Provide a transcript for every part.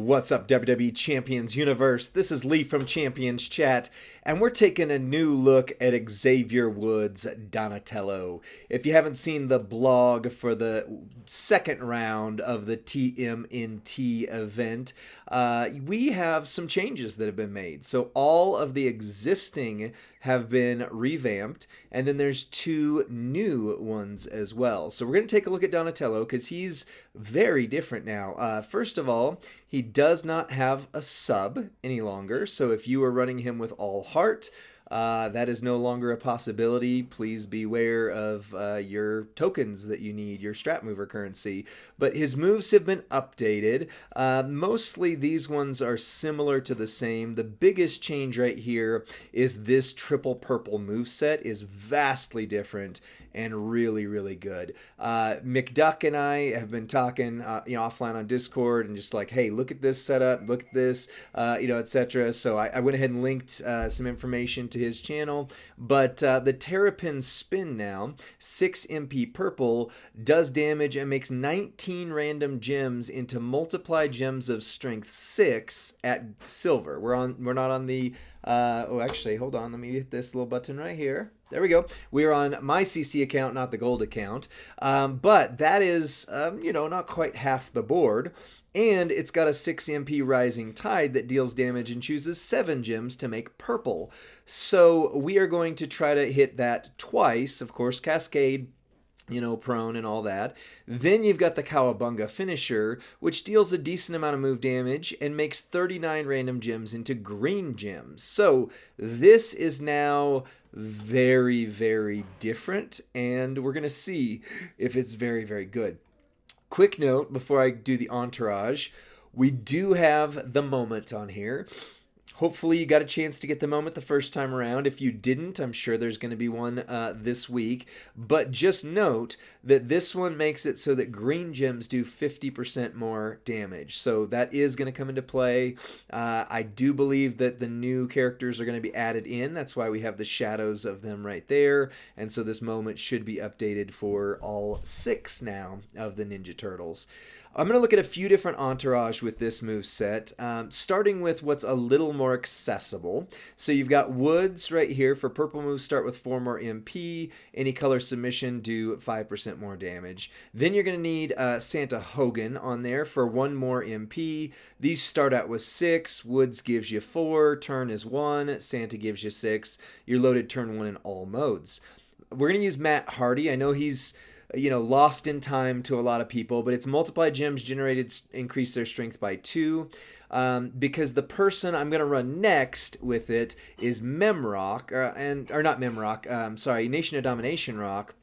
What's up, WWE Champions Universe? This is Lee from Champions Chat, and we're taking a new look at Xavier Woods' Donatello. If you haven't seen the blog for the second round of the TMNT event, we have some changes that have been made. So all of the existing have been revamped, and then there's two new ones as well. So we're going to take a look at Donatello because he's very different now. First of all, he does not have a sub any longer. So if you are running him with all heart, that is no longer a possibility. Please beware of your tokens that you need, your strap mover currency. But his moves have been updated. Mostly these ones are similar to the same. The biggest change right here is this triple purple moveset is vastly different and really, really good. McDuck and I have been talking offline on Discord and just like, hey, look at this setup, look at this, etc. So I went ahead and linked some information to his channel. But the Terrapin Spin now, 6 MP purple, does damage and makes 19 random gems into multiply gems of strength 6 at silver. We're not on the actually, hold on, let me hit this little button right here. There we go. We are on my CC account, not the gold account. But that is, not quite half the board. And it's got a 6 MP Rising Tide that deals damage and chooses 7 gems to make purple. So we are going to try to hit that twice. Of course, Cascade, prone and all that. Then you've got the Cowabunga finisher, which deals a decent amount of move damage and makes 39 random gems into green gems. So this is now very, very different, and we're going to see if it's very, very good. Quick note before I do the entourage, we do have the moment on here. Hopefully you got a chance to get the moment the first time around. If you didn't, I'm sure there's going to be one this week. But just note that this one makes it so that green gems do 50% more damage. So that is going to come into play. I do believe that the new characters are going to be added in. That's why we have the shadows of them right there. And so this moment should be updated for all 6 now of the Ninja Turtles. I'm going to look at a few different entourage with this moveset, starting with what's a little more accessible. So you've got Woods right here. For purple moves, start with 4 more MP. Any color submission, do 5% more damage. Then you're going to need Santa Hogan on there for 1 more MP. These start out with 6. Woods gives you 4. Turn is 1. Santa gives you 6. You're loaded turn 1 in all modes. We're going to use Matt Hardy. I know he's lost in time to a lot of people, but it's multiply gems generated increase their strength by 2. Because the person I'm going to run next with it is Memrock, Nation of Domination Rock.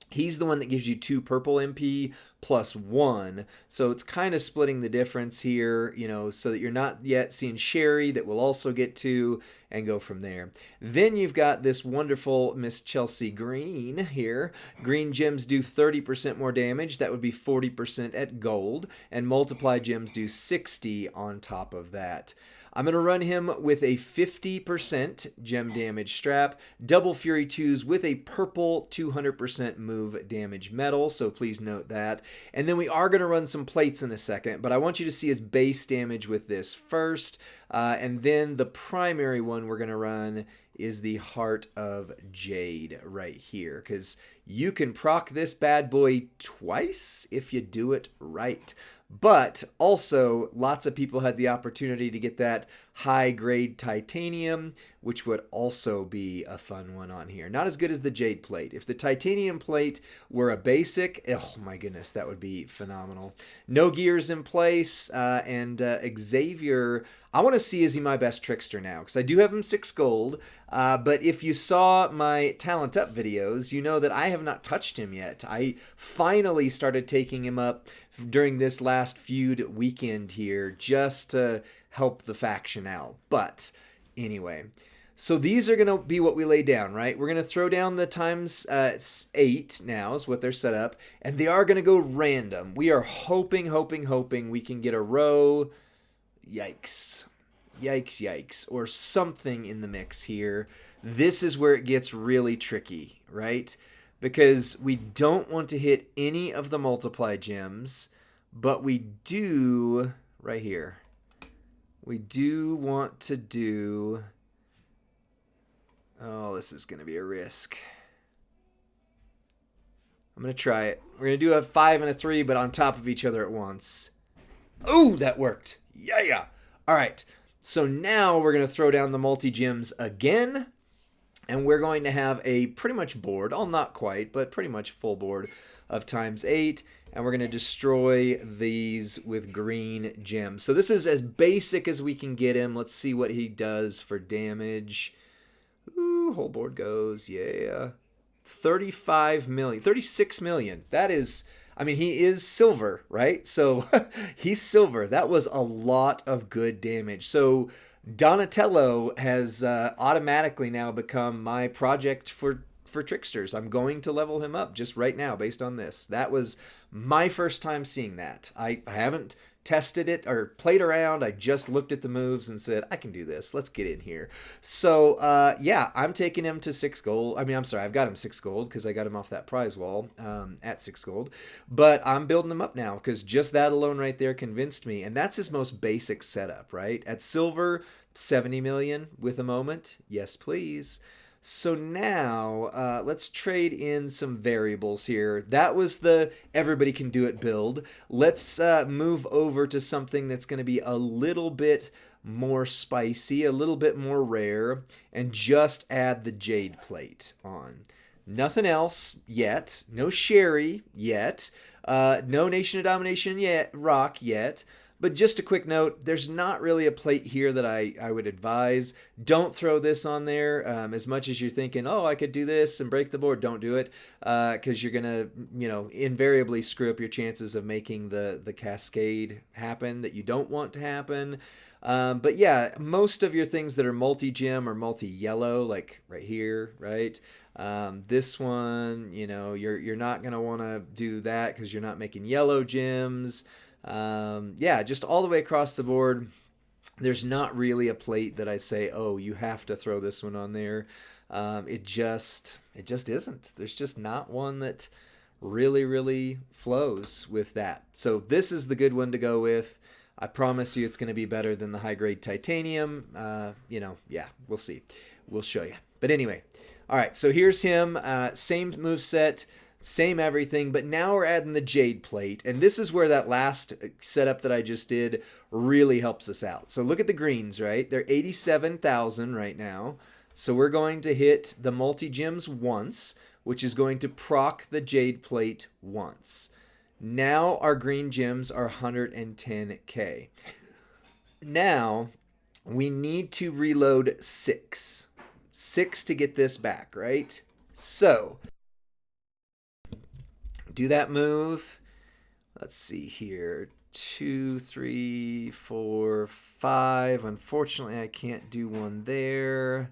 He's the one that gives you 2 purple MP plus 1. So it's kind of splitting the difference here, so that you're not yet seeing Sherry that will also get 2 and go from there. Then you've got this wonderful Miss Chelsea Green here. Green gems do 30% more damage. That would be 40% at gold. And multiply gems do 60 on top of that. I'm going to run him with a 50% gem damage strap, double Fury 2s with a purple 200% move damage medal, so please note that. And then we are going to run some plates in a second, but I want you to see his base damage with this first, and then the primary one we're going to run is the Heart of Jade right here, because you can proc this bad boy twice if you do it right. But also, lots of people had the opportunity to get that high-grade titanium, which would also be a fun one on here. Not as good as the Jade plate. If the titanium plate were a basic, oh my goodness, that would be phenomenal. No gears in place, and Xavier, I want to see, is he my best trickster now? Because I do have him 6 gold, but if you saw my Talent Up videos, you know that I have not touched him yet. I finally started taking him up during this last feud weekend here just to help the faction out. But anyway, so these are going to be what we lay down, right? We're going to throw down the times 8 now is what they're set up, and they are going to go random. We are hoping we can get a row. Yikes, or something in the mix here. This is where it gets really tricky, right? Because we don't want to hit any of the multiply gems, but we do right here. we do want to do... Oh, this is going to be a risk. I'm going to try it. We're going to do a 5 and a 3, but on top of each other at once. Oh, that worked. Yeah. All right. So now we're going to throw down the multi-gems again. And we're going to have a pretty much board. Oh, not quite, but pretty much full board of ×8. And we're going to destroy these with green gems. So this is as basic as we can get him. Let's see what he does for damage. Ooh, whole board goes. Yeah. 35 million. 36 million. That is... I mean, he is silver, right? So he's silver. That was a lot of good damage. So Donatello has automatically now become my project for tricksters. I'm going to level him up just right now based on this. That was my first time seeing that. I haven't tested it or played around. I just looked at the moves and said, I can do this. Let's get in here. So, yeah, I'm taking him to 6 gold. I mean, I'm sorry, I've got him 6 gold because I got him off that prize wall at 6 gold. But I'm building him up now because just that alone right there convinced me. And that's his most basic setup, right? At silver, 70 million with a moment. Yes, please. So now, let's trade in some variables here. That was the everybody can do it build. Let's move over to something that's going to be a little bit more spicy, a little bit more rare, and just add the Jade plate on. Nothing else yet. No Sherry yet. No Nation of Domination yet. Rock yet. But just a quick note, there's not really a plate here that I would advise. Don't throw this on there. As much as you're thinking, oh, I could do this and break the board, don't do it. Because you're going to, invariably screw up your chances of making the cascade happen that you don't want to happen. But yeah, most of your things that are multi-gem or multi-yellow, like right here, right? This one, you're not going to want to do that because you're not making yellow gems. Yeah, just all the way across the board, there's not really a plate that I say, oh, you have to throw this one on there. It just isn't. There's just not one that really, really flows with that. So this is the good one to go with. I promise you it's going to be better than the high-grade titanium. Yeah, we'll see. We'll show you. But anyway, all right, so here's him. Same moveset. Same everything, but now we're adding the Jade plate, and this is where that last setup that I just did really helps us out. So look at the greens, right? They're 87,000 right now. So we're going to hit the multi-gems once, which is going to proc the Jade plate once. Now our green gems are 110k. Now we need to reload 6. 6 to get this back, right? So... do that move. Let's see here. 2, 3, 4, 5. Unfortunately, I can't do one there.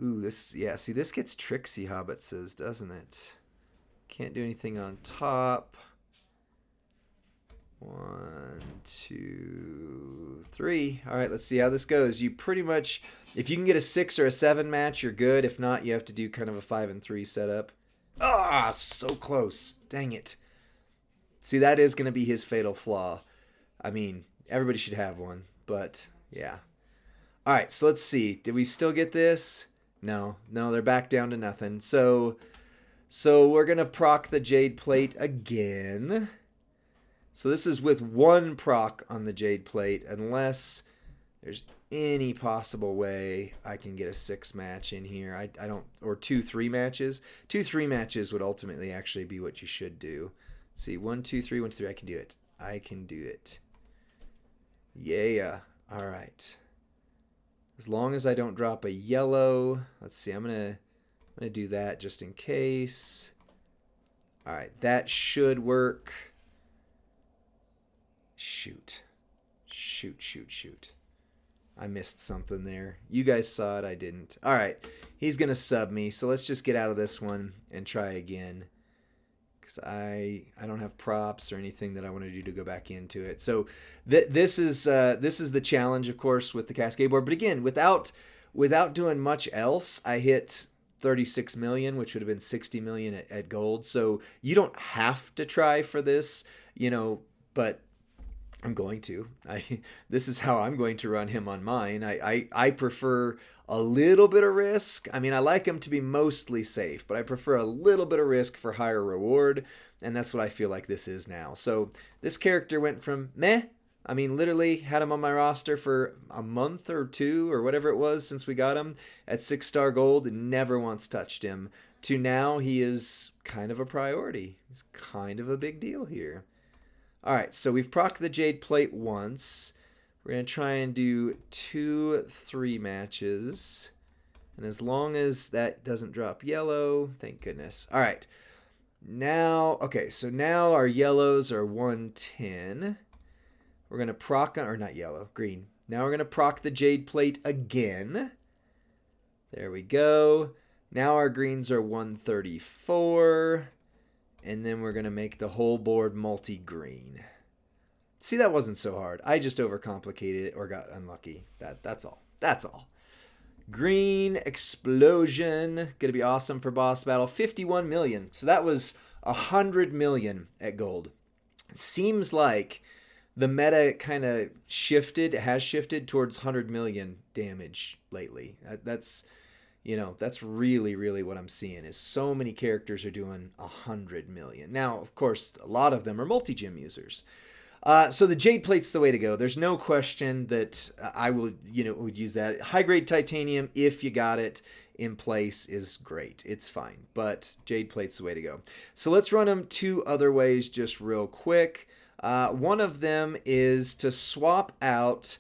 Ooh, this gets tricksy, Hobbit says, doesn't it? Can't do anything on top. 1, 2, 3. All right, let's see how this goes. You pretty much, if you can get a 6 or a 7 match, you're good. If not, you have to do kind of a 5 and 3 setup. Ah, so close. Dang it. See, that is going to be his fatal flaw. I mean, everybody should have one, but yeah. All right, so let's see. Did we still get this? No, they're back down to nothing. So we're going to proc the Jade plate again. So this is with 1 proc on the Jade plate, unless there's any possible way I can get a 6 match in here. I don't, or 2 3 matches. 2 3 matches would ultimately actually be what you should do. Let's see, 1 2 3 1 2 3. I can do it. I can do it. Yeah. All right. As long as I don't drop a yellow. Let's see. I'm gonna do that just in case. All right, that should work. Shoot. I missed something there. You guys saw it, I didn't. All right, he's going to sub me, so let's just get out of this one and try again. Because I don't have props or anything that I want to do to go back into it. So this is the challenge, of course, with the Cascade board. But again, without doing much else, I hit 36 million, which would have been 60 million at gold. So you don't have to try for this, but I'm going to. This is how I'm going to run him on mine. I prefer a little bit of risk. I mean, I like him to be mostly safe, but I prefer a little bit of risk for higher reward, and that's what I feel like this is now. So this character went from meh. I mean, literally had him on my roster for a month or two or whatever it was since we got him at 6-star gold and never once touched him, to now he is kind of a priority. He's kind of a big deal here. All right, so we've procced the Jade plate once. We're going to try and do 2 3 matches. And as long as that doesn't drop yellow, thank goodness. All right, now, okay, so now our yellows are 110. We're going to proc, or not yellow, green. Now we're going to proc the Jade plate again. There we go. Now our greens are 134. And then we're going to make the whole board multi-green. See, that wasn't so hard. I just overcomplicated it or got unlucky. That's all. That's all. Green explosion. Going to be awesome for boss battle. 51 million. So that was 100 million at gold. Seems like the meta kind of shifted, has shifted towards 100 million damage lately. That's really, really what I'm seeing is so many characters are doing 100 million. Now, of course, a lot of them are multi-gym users. So the Jade plate's the way to go. There's no question that I would use that. High-grade titanium, if you got it in place, is great. It's fine, but Jade plate's the way to go. So let's run them 2 other ways just real quick. One of them is to swap out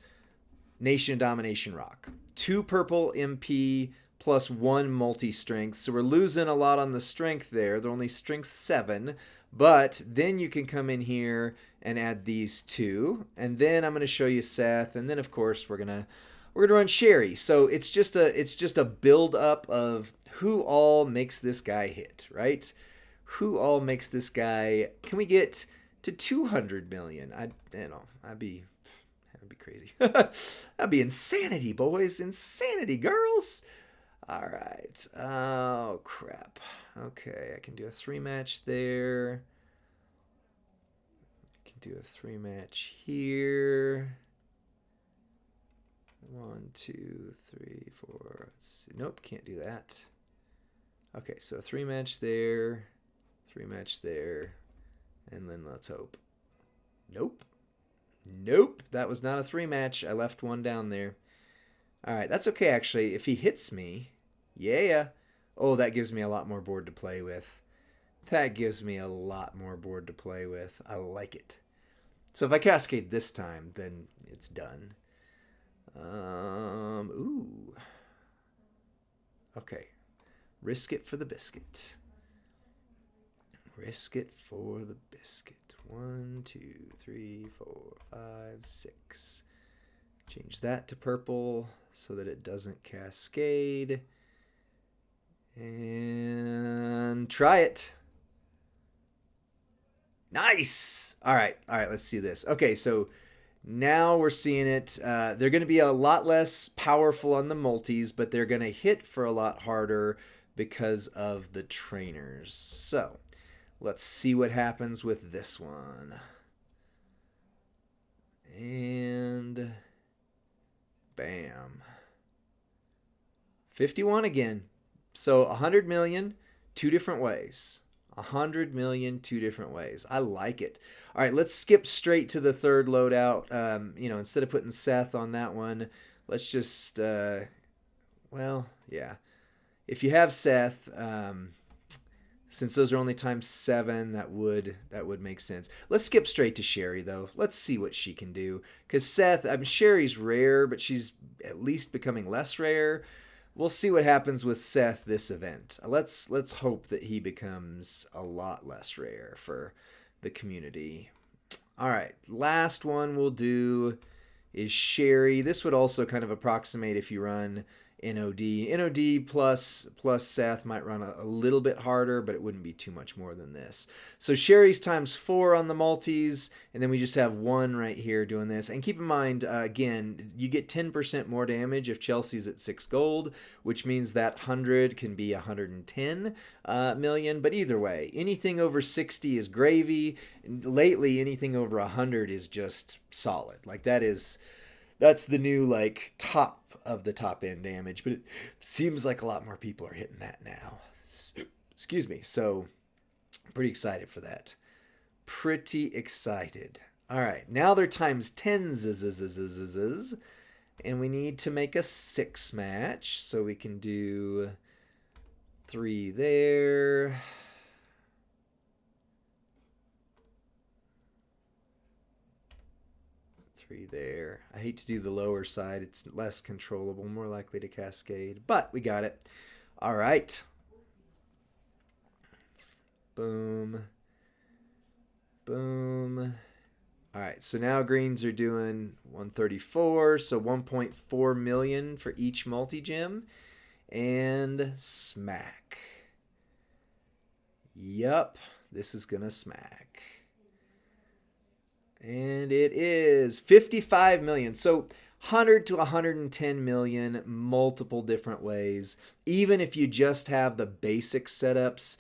Nation Domination Rock. 2 purple MP plus 1 multi-strength. So we're losing a lot on the strength there. They're only strength 7. But then you can come in here and add these 2. And then I'm going to show you Seth. And then, of course, we're gonna run Sherry. So it's just a build up of who all makes this guy hit, right? Who all makes this guy... Can we get to 200 million? That'd be crazy. That'd be insanity, boys. Insanity, girls. All right. Oh, crap. Okay, I can do a 3 match there. I can do a 3 match here. 1, 2, 3, 4. Let's see. Nope, can't do that. Okay, so 3 match there. 3 match there. And then let's hope. Nope. Nope, that was not a 3 match. I left 1 down there. All right, that's okay, actually. If he hits me, yeah. Oh, that gives me a lot more board to play with. That gives me a lot more board to play with. I like it. So if I cascade this time, then it's done. Ooh. Okay. Risk it for the biscuit. Risk it for the biscuit. 1, 2, 3, 4, 5, 6. Change that to purple so that it doesn't cascade. And try it. Nice. All right, let's see this. Okay, so now we're seeing it. They're going to be a lot less powerful on the multis, but they're going to hit for a lot harder because of the trainers. So let's see what happens with this one. And bam. 51 again. So 100 million, 2 different ways. 100 million, 2 different ways. I like it. All right, let's skip straight to the third loadout. Instead of putting Seth on that one, let's just, well, yeah. If you have Seth, since those are only times 7, that would make sense. Let's skip straight to Sherry, though. Let's see what she can do. Because Seth, Sherry's rare, but she's at least becoming less rare. We'll see what happens with Seth this event. Let's hope that he becomes a lot less rare for the community. All right, last one we'll do is Sherry. This would also kind of approximate if you run NOD plus Seth might run a little bit harder, but it wouldn't be too much more than this. So Sherry's times 4 on the multis, and then we just have 1 right here doing this. And keep in mind, again, you get 10% more damage if Chelsea's at 6 gold, which means that 100 can be 110 million. But either way, anything over 60 is gravy. Lately, anything over 100 is just solid. Like that's the new like top of the top end damage, but it seems like a lot more people are hitting that now. Excuse me. So pretty excited for that. Pretty excited. All right, now they're times 10s, and we need to make a 6 match, so we can do 3 there. There. I hate to do the lower side. It's less controllable, more likely to cascade, but we got it. All right. Boom. Boom. All right, so now greens are doing 134, so 1.4 million for each multi-gem. And smack. Yup, this is going to smack. And it is 55 million. So 100 to 110 million, multiple different ways. Even if you just have the basic setups,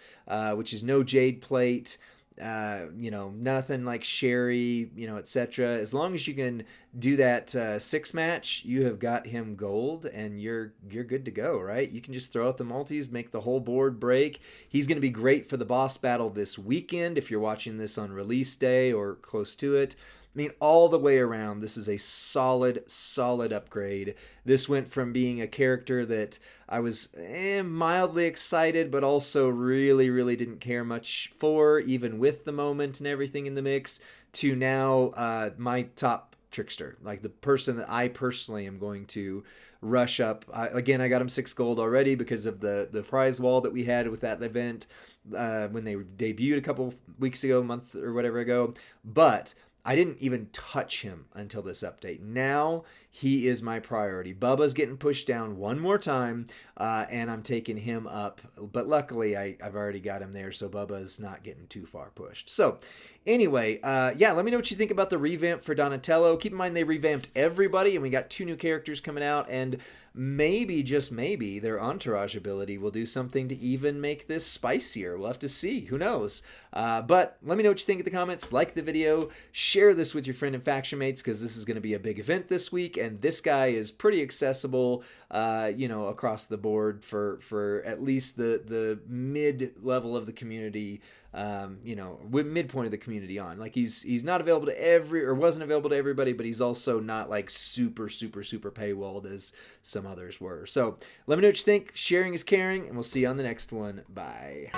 which is no Jade plate, nothing like Sherry, etc. As long as you can do that 6 match, you have got him gold, and you're good to go, right? You can just throw out the multis, make the whole board break. He's going to be great for the boss battle this weekend if you're watching this on release day or close to it. I mean, all the way around, this is a solid upgrade. This went from being a character that I was mildly excited, but also really didn't care much for, even with the moment and everything in the mix, to now my top trickster, like the person that I personally am going to rush up. Again, I got him 6 gold already because of the prize wall that we had with that event when they debuted a couple weeks ago, months or whatever ago, but I didn't even touch him until this update. Now he is my priority. Bubba's getting pushed down one more time, and I'm taking him up. But luckily, I've already got him there, so Bubba's not getting too far pushed. So anyway, let me know what you think about the revamp for Donatello. Keep in mind they revamped everybody, and we got 2 new characters coming out, and maybe, just maybe, their entourage ability will do something to even make this spicier. We'll have to see. Who knows? But let me know what you think in the comments. Like the video. Share this with your friend and faction mates, because this is going to be a big event this week, and this guy is pretty accessible, across the board for at least the mid-level of the community, midpoint of the community on. Like he's not available to wasn't available to everybody, but he's also not like super paywalled as some others were. So let me know what you think. Sharing is caring, and we'll see you on the next one. Bye.